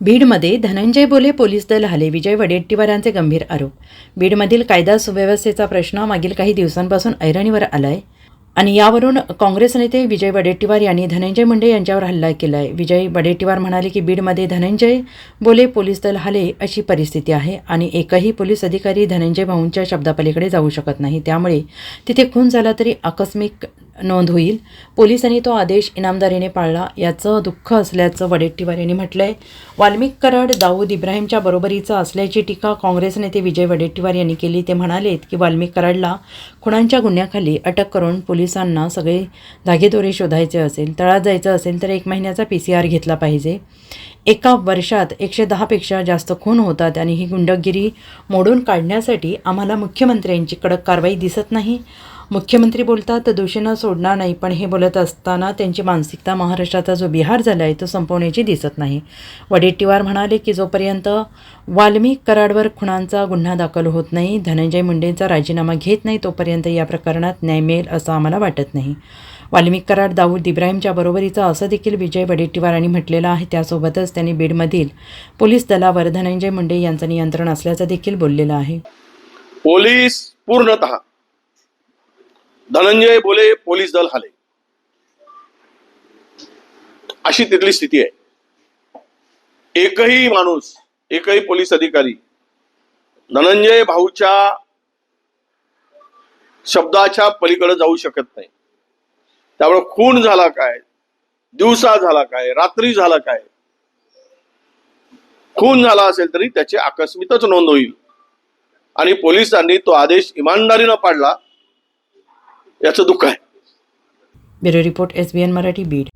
बीडमध्ये धनंजय बोले पोलीस दल हले, विजय वडेट्टीवारांचे गंभीर आरोप. बीडमधील कायदा सुव्यवस्थेचा प्रश्न मागील काही दिवसांपासून ऐरणीवर आलाय आणि यावरून काँग्रेस नेते विजय वडेट्टीवार यांनी धनंजय मुंडे यांच्यावर हल्ला केला आहे. विजय वडेट्टीवार म्हणाले की बीडमध्ये धनंजय बोले पोलीस दल हले अशी परिस्थिती आहे आणि एकही पोलीस अधिकारी धनंजय भाऊंच्या शब्दापलीकडे जाऊ शकत नाही. त्यामुळे तिथे खून झाला तरी आकस्मिक नोंद होईल. पोलिसांनी तो आदेश इनामदारीने पाळला याचं दुःख असल्याचं वडेट्टीवार यांनी म्हटलंय. वाल्मिक कराड दाऊद इब्राहिमच्या बरोबरीचा असल्याची टीका काँग्रेस नेते विजय वडेट्टीवार यांनी केली. ते म्हणालेत की वाल्मिक कराडला खुणांच्या गुन्ह्याखाली अटक करून पोलिसांना सगळे धागेदोरे शोधायचे असेल, तळात जायचं असेल तर 1 महिन्याचा PCR घेतला पाहिजे. एका वर्षात 110पेक्षा जास्त खून होतात आणि ही गुंडगिरी मोडून काढण्यासाठी आम्हाला मुख्यमंत्र्यांची कडक कारवाई दिसत नाही. मुख्यमंत्री बोलतात तर दोषींना सोडणार नाही, पण हे बोलत असताना त्यांची मानसिकता महाराष्ट्राचा जो बिहार झाला आहे तो संपवण्याची दिसत नाही. वडेट्टीवार म्हणाले की जोपर्यंत वाल्मिक कराडवर खुणांचा गुन्हा दाखल होत नाही, धनंजय मुंडेंचा राजीनामा घेत नाही, तोपर्यंत या प्रकरणात न्याय मिळेल असं आम्हाला वाटत नाही. वाल्मिक कराड दाऊद इब्राहिमच्या बरोबरीचा असं देखील विजय वडेट्टीवारांनी म्हटलेलं आहे. त्यासोबतच त्यांनी बीडमधील पोलीस दलावर धनंजय मुंडे यांचं नियंत्रण असल्याचं देखील बोललेलं आहे. पोलीस पूर्णतः धनंजय बोले पोलीस दल हले अशी तिथली स्थिती आहे. एकही माणूस, एकही पोलीस अधिकारी धनंजय भाऊच्या शब्दाच्या पलीकडे जाऊ शकत नाही. त्यामुळे खून झाला काय, दिवसा झाला काय, रात्री झाला काय, खून झाला असेल तरी त्याची आकस्मिकच नोंद होईल आणि पोलिसांनी तो आदेश इमानदारीनं पाडला याचं दुःख आहे. Bureau report SBN Marathi Beed.